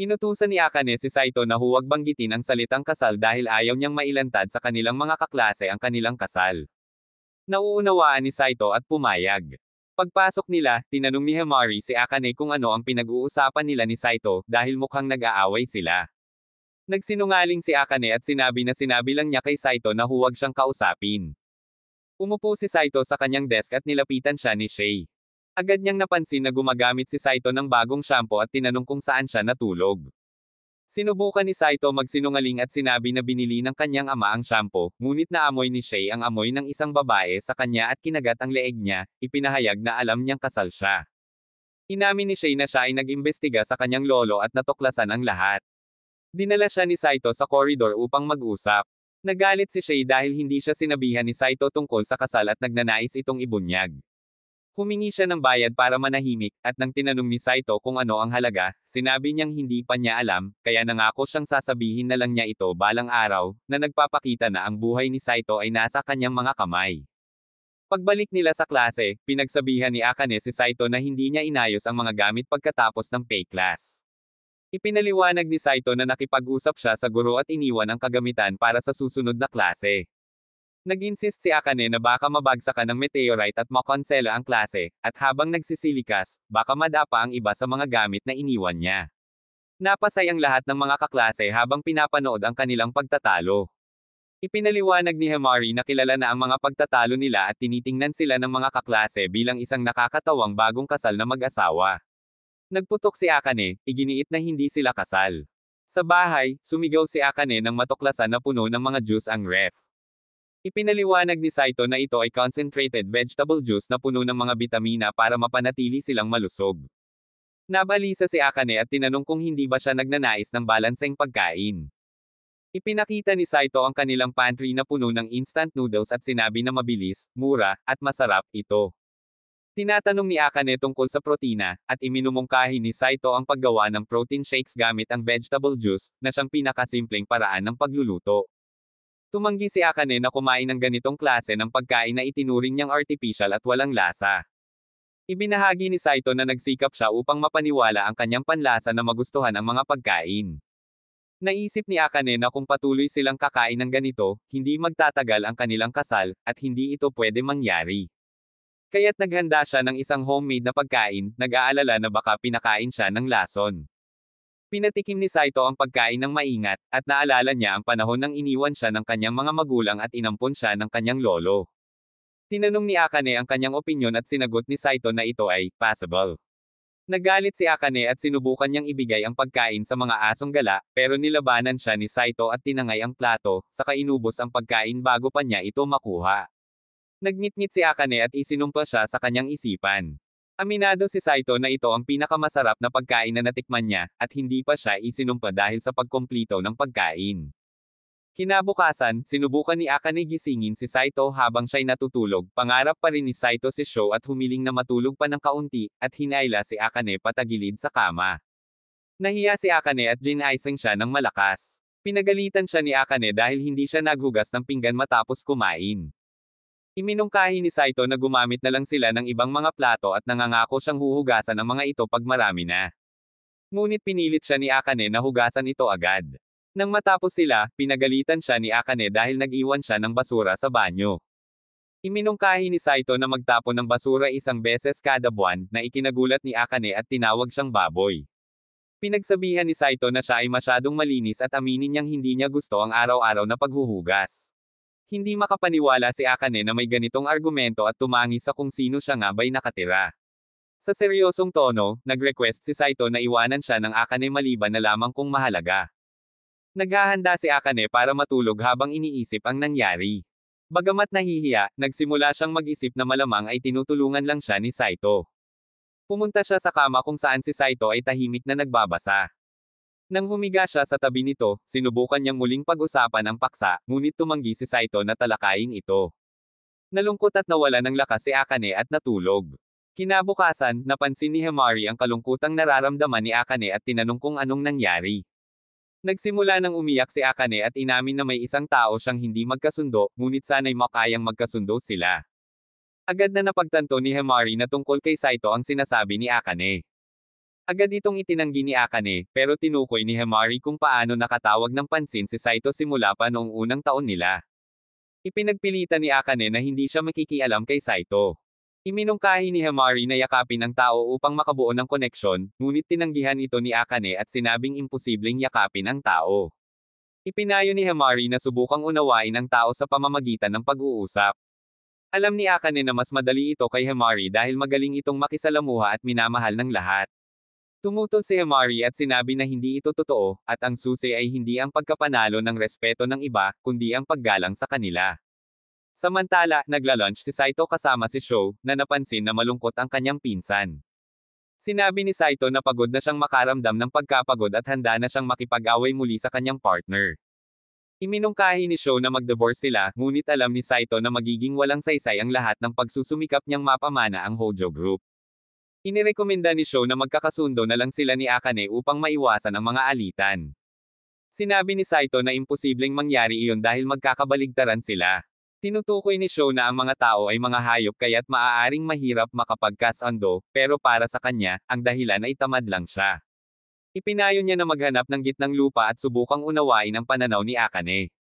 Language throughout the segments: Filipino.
Inutusan ni Akane si Saito na huwag banggitin ang salitang kasal dahil ayaw niyang mailantad sa kanilang mga kaklase ang kanilang kasal. Nauunawaan ni Saito at pumayag. Pagpasok nila, tinanong ni Himari si Akane kung ano ang pinag-uusapan nila ni Saito dahil mukhang nag-aaway sila. Nagsinungaling si Akane at sinabi lang niya kay Saito na huwag siyang kausapin. Umupo si Saito sa kanyang desk at nilapitan siya ni Shay. Agad niyang napansin na gumagamit si Saito ng bagong shampoo at tinanong kung saan siya natulog. Sinubukan ni Saito magsinungaling at sinabi na binili ng kanyang ama ang shampoo, ngunit naamoy ni Shay ang amoy ng isang babae sa kanya at kinagat ang leeg niya, ipinahayag na alam niyang kasal siya. Inamin ni Shay na siya ay nag-imbestiga sa kanyang lolo at natuklasan ang lahat. Dinala siya ni Saito sa koridor upang mag-usap. Nagalit si Shay dahil hindi siya sinabihan ni Saito tungkol sa kasal at nagnanais itong ibunyag. Humingi siya ng bayad para manahimik, at nang tinanong ni Saito kung ano ang halaga, sinabi niyang hindi pa niya alam, kaya nangako siyang sasabihin na lang niya ito balang araw, na nagpapakita na ang buhay ni Saito ay nasa kanyang mga kamay. Pagbalik nila sa klase, pinagsabihan ni Akane si Saito na hindi niya inayos ang mga gamit pagkatapos ng pay class. Ipinaliwanag ni Saito na nakipag-usap siya sa guro at iniwan ang kagamitan para sa susunod na klase. Nag-insist si Akane na baka mabagsakan ng meteorite at makonsela ang klase, at habang nagsisilikas, baka madapa ang iba sa mga gamit na iniwan niya. Napasay ang lahat ng mga kaklase habang pinapanood ang kanilang pagtatalo. Ipinaliwanag ni Himari na kilala na ang mga pagtatalo nila at tinitingnan sila ng mga kaklase bilang isang nakakatawang bagong kasal na mag-asawa. Nagputok si Akane, iginiit na hindi sila kasal. Sa bahay, sumigaw si Akane nang matuklasan na puno ng mga juice ang ref. Ipinaliwanag ni Saito na ito ay concentrated vegetable juice na puno ng mga bitamina para mapanatili silang malusog. Nabalisa si Akane at tinanong kung hindi ba siya nagnanais ng balanseng pagkain. Ipinakita ni Saito ang kanilang pantry na puno ng instant noodles at sinabi na mabilis, mura, at masarap ito. Tinatanong ni Akane tungkol sa protina, at iminumungkahi ni Saito ang paggawa ng protein shakes gamit ang vegetable juice, na siyang pinakasimpleng paraan ng pagluluto. Tumanggi si Akane na kumain ng ganitong klase ng pagkain na itinuring niyang artificial at walang lasa. Ibinahagi ni Saito na nagsikap siya upang mapaniwala ang kanyang panlasa na magustuhan ang mga pagkain. Naisip ni Akane na kung patuloy silang kakain ng ganito, hindi magtatagal ang kanilang kasal, at hindi ito pwede mangyari. Kaya't naghanda siya ng isang homemade na pagkain, nag-aalala na baka pinakain siya ng lason. Pinatikim ni Saito ang pagkain ng maingat, at naalala niya ang panahon nang iniwan siya ng kanyang mga magulang at inampon siya ng kanyang lolo. Tinanong ni Akane ang kanyang opinyon at sinagot ni Saito na ito ay passable. Nagalit si Akane at sinubukan niyang ibigay ang pagkain sa mga asong gala, pero nilabanan siya ni Saito at tinangay ang plato, saka inubos ang pagkain bago pa niya ito makuha. Nagngit-ngit si Akane at isinumpa siya sa kanyang isipan. Aminado si Saito na ito ang pinakamasarap na pagkain na natikman niya, at hindi pa siya isinumpa dahil sa pagkumplito ng pagkain. Kinabukasan, sinubukan ni Akane gisingin si Saito habang siya'y natutulog, pangarap pa rin ni Saito si Sho at humiling na matulog pa ng kaunti, at hinayla si Akane patagilid sa kama. Nahiya si Akane at ginaising siya ng malakas. Pinagalitan siya ni Akane dahil hindi siya naghugas ng pinggan matapos kumain. Iminungkahi ni Saito na gumamit na lang sila ng ibang mga plato at nangangako siyang huhugasan ang mga ito pag marami na. Ngunit pinilit siya ni Akane na hugasan ito agad. Nang matapos sila, pinagalitan siya ni Akane dahil nag-iwan siya ng basura sa banyo. Iminungkahi ni Saito na magtapon ng basura isang beses kada buwan, na ikinagulat ni Akane at tinawag siyang baboy. Pinagsabihan ni Saito na siya ay masyadong malinis at aminin niyang hindi niya gusto ang araw-araw na paghuhugas. Hindi makapaniwala si Akane na may ganitong argumento at tumangi sa kung sino siya nga ba'y nakatira. Sa seryosong tono, nag-request si Saito na iwanan siya ng Akane maliban na lamang kung mahalaga. Naghahanda si Akane para matulog habang iniisip ang nangyari. Bagamat nahihiya, nagsimula siyang mag-isip na malamang ay tinutulungan lang siya ni Saito. Pumunta siya sa kama kung saan si Saito ay tahimik na nagbabasa. Nang humiga siya sa tabi nito, sinubukan niyang muling pag-usapan ang paksa, ngunit tumanggi si Saito na talakayin ito. Nalungkot at nawala ng lakas si Akane at natulog. Kinabukasan, napansin ni Himari ang kalungkutang nararamdaman ni Akane at tinanong kung anong nangyari. Nagsimula nang umiyak si Akane at inamin na may isang tao siyang hindi magkasundo, ngunit sana'y makayang magkasundo sila. Agad na napagtanto ni Himari na tungkol kay Saito ang sinasabi ni Akane. Agad itong itinanggi ni Akane, pero tinukoy ni Himari kung paano nakatawag ng pansin si Saito simula pa noong unang taon nila. Ipinagpilitan ni Akane na hindi siya makikialam kay Saito. Iminungkahi ni Himari na yakapin ang tao upang makabuo ng koneksyon, ngunit tinanggihan ito ni Akane at sinabing imposibleng yakapin ang tao. Ipinayo ni Himari na subukang unawain ang tao sa pamamagitan ng pag-uusap. Alam ni Akane na mas madali ito kay Himari dahil magaling itong makisalamuha at minamahal ng lahat. Tumutol si Himari at sinabi na hindi ito totoo, at ang susi ay hindi ang pagkapanalo ng respeto ng iba, kundi ang paggalang sa kanila. Samantala, nagla-lunch si Saito kasama si Sho, na napansin na malungkot ang kanyang pinsan. Sinabi ni Saito na pagod na siyang makaramdam ng pagkapagod at handa na siyang makipag-away muli sa kanyang partner. Iminungkahi ni Sho na mag-divorce sila, ngunit alam ni Saito na magiging walang saysay ang lahat ng pagsusumikap niyang mapamana ang Hojo Group. Inirekomenda ni Sho na magkakasundo na lang sila ni Akane upang maiwasan ang mga alitan. Sinabi ni Saito na imposibleng mangyari iyon dahil magkakabaligtaran sila. Tinutukoy ni Sho na ang mga tao ay mga hayop kaya't maaaring mahirap makapagkasundo, pero para sa kanya, ang dahilan ay tamad lang siya. Ipinayo niya na maghanap ng gitnang lupa at subukang unawain ang pananaw ni Akane.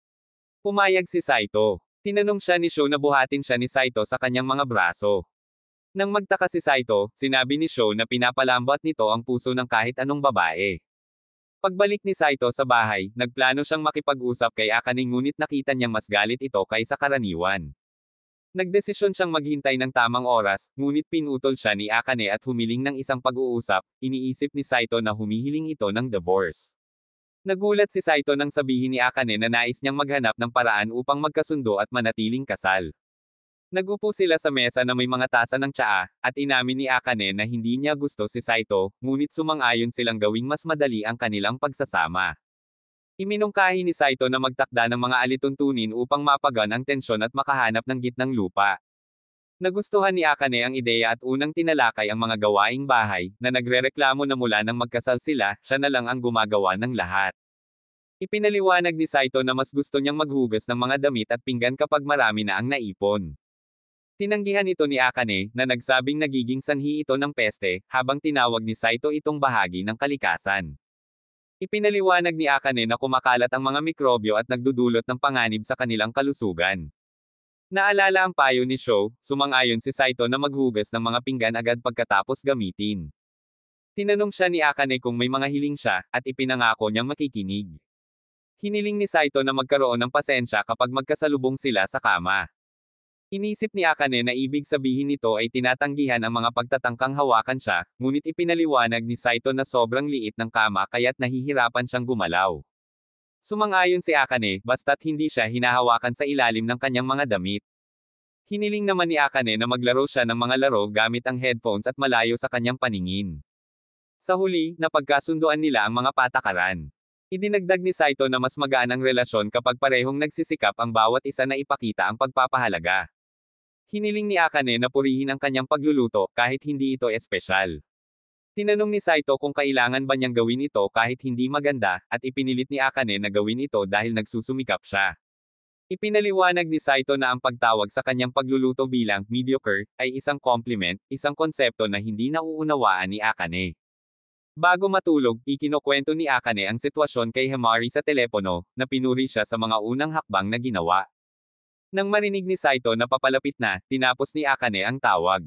Pumayag si Saito. Tinanong siya ni Sho na buhatin siya ni Saito sa kanyang mga braso. Nang magtaka si Saito, sinabi ni Sho na pinapalambat nito ang puso ng kahit anong babae. Pagbalik ni Saito sa bahay, nagplano siyang makipag-usap kay Akane ngunit nakita niyang mas galit ito kaysa karaniwan. Nagdesisyon siyang maghintay ng tamang oras, ngunit pinutol siya ni Akane at humiling ng isang pag-uusap, iniisip ni Saito na humihiling ito ng divorce. Nagulat si Saito nang sabihin ni Akane na nais niyang maghanap ng paraan upang magkasundo at manatiling kasal. Nagupo sila sa mesa na may mga tasa ng tsaa, at inamin ni Akane na hindi niya gusto si Saito, ngunit sumang-ayon silang gawing mas madali ang kanilang pagsasama. Iminungkahi ni Saito na magtakda ng mga alituntunin upang mapagan ang tensyon at makahanap ng gitnang lupa. Nagustuhan ni Akane ang ideya at unang tinalakay ang mga gawaing bahay, na nagrereklamo na mula nang magkasal sila, siya na lang ang gumagawa ng lahat. Ipinaliwanag ni Saito na mas gusto niyang maghugas ng mga damit at pinggan kapag marami na ang naipon. Tinanggihan ito ni Akane, na nagsabing nagiging sanhi ito ng peste, habang tinawag ni Saito itong bahagi ng kalikasan. Ipinaliwanag ni Akane na kumakalat ang mga mikrobyo at nagdudulot ng panganib sa kanilang kalusugan. Naalala ang payo ni Sho, sumang-ayon si Saito na maghugas ng mga pinggan agad pagkatapos gamitin. Tinanong siya ni Akane kung may mga hiling siya, at ipinangako niyang makikinig. Hiniling ni Saito na magkaroon ng pasensya kapag magkasalubong sila sa kama. Inisip ni Akane na ibig sabihin nito ay tinatanggihan ang mga pagtatangkang hawakan siya, ngunit ipinaliwanag ni Saito na sobrang liit ng kama kaya't nahihirapan siyang gumalaw. Sumang-ayon si Akane, basta't hindi siya hinahawakan sa ilalim ng kanyang mga damit. Hiniling naman ni Akane na maglaro siya ng mga laro gamit ang headphones at malayo sa kanyang paningin. Sa huli, napagkasunduan nila ang mga patakaran. Idinagdag ni Saito na mas magaan ang relasyon kapag parehong nagsisikap ang bawat isa na ipakita ang pagpapahalaga. Hiniling ni Akane na purihin ang kanyang pagluluto, kahit hindi ito espesyal. Tinanong ni Saito kung kailangan ba niyang gawin ito kahit hindi maganda, at ipinilit ni Akane na gawin ito dahil nagsusumikap siya. Ipinaliwanag ni Saito na ang pagtawag sa kanyang pagluluto bilang mediocre ay isang compliment, isang konsepto na hindi nauunawaan ni Akane. Bago matulog, ikinukwento ni Akane ang sitwasyon kay Himari sa telepono, na pinuri siya sa mga unang hakbang na ginawa. Nang marinig ni Saito na papalapit na, tinapos ni Akane ang tawag.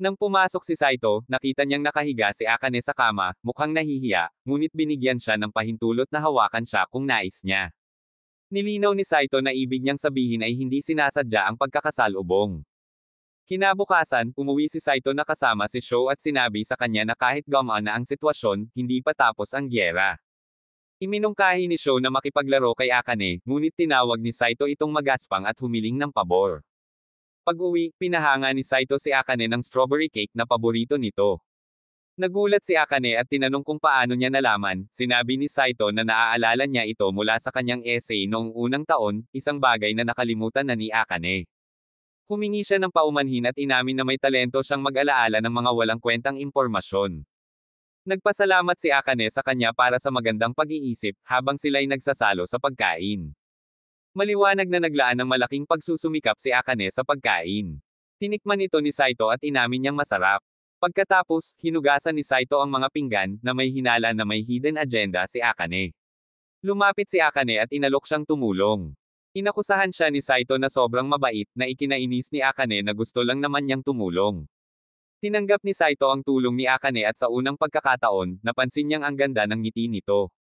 Nang pumasok si Saito, nakita niyang nakahiga si Akane sa kama, mukhang nahihiya, ngunit binigyan siya ng pahintulot na hawakan siya kung nais niya. Nilinaw ni Saito na ibig niyang sabihin ay hindi sinasadya ang pagkakasalubong. Kinabukasan, umuwi si Saito na kasama si Sho at sinabi sa kanya na kahit gumaan na ang sitwasyon, hindi pa tapos ang gyera. Iminungkahi ni Sho na makipaglaro kay Akane, ngunit tinawag ni Saito itong magaspang at humiling ng pabor. Pag-uwi, pinahanga ni Saito si Akane ng strawberry cake na paborito nito. Nagulat si Akane at tinanong kung paano niya nalaman, sinabi ni Saito na naaalala niya ito mula sa kanyang essay noong unang taon, isang bagay na nakalimutan na ni Akane. Humingi siya ng paumanhin at inamin na may talento siyang mag-alaala ng mga walang kwentang impormasyon. Nagpasalamat si Akane sa kanya para sa magandang pag-iisip, habang sila'y nagsasalo sa pagkain. Maliwanag na naglaan ng malaking pagsusumikap si Akane sa pagkain. Tinikman ito ni Saito at inamin niyang masarap. Pagkatapos, hinugasan ni Saito ang mga pinggan, na may hinala na may hidden agenda si Akane. Lumapit si Akane at inalok siyang tumulong. Inakusahan siya ni Saito na sobrang mabait, na ikinainis ni Akane na gusto lang naman niyang tumulong. Tinanggap ni Saito ang tulong ni Akane at sa unang pagkakataon, napansin niyang ang ganda ng ngiti nito.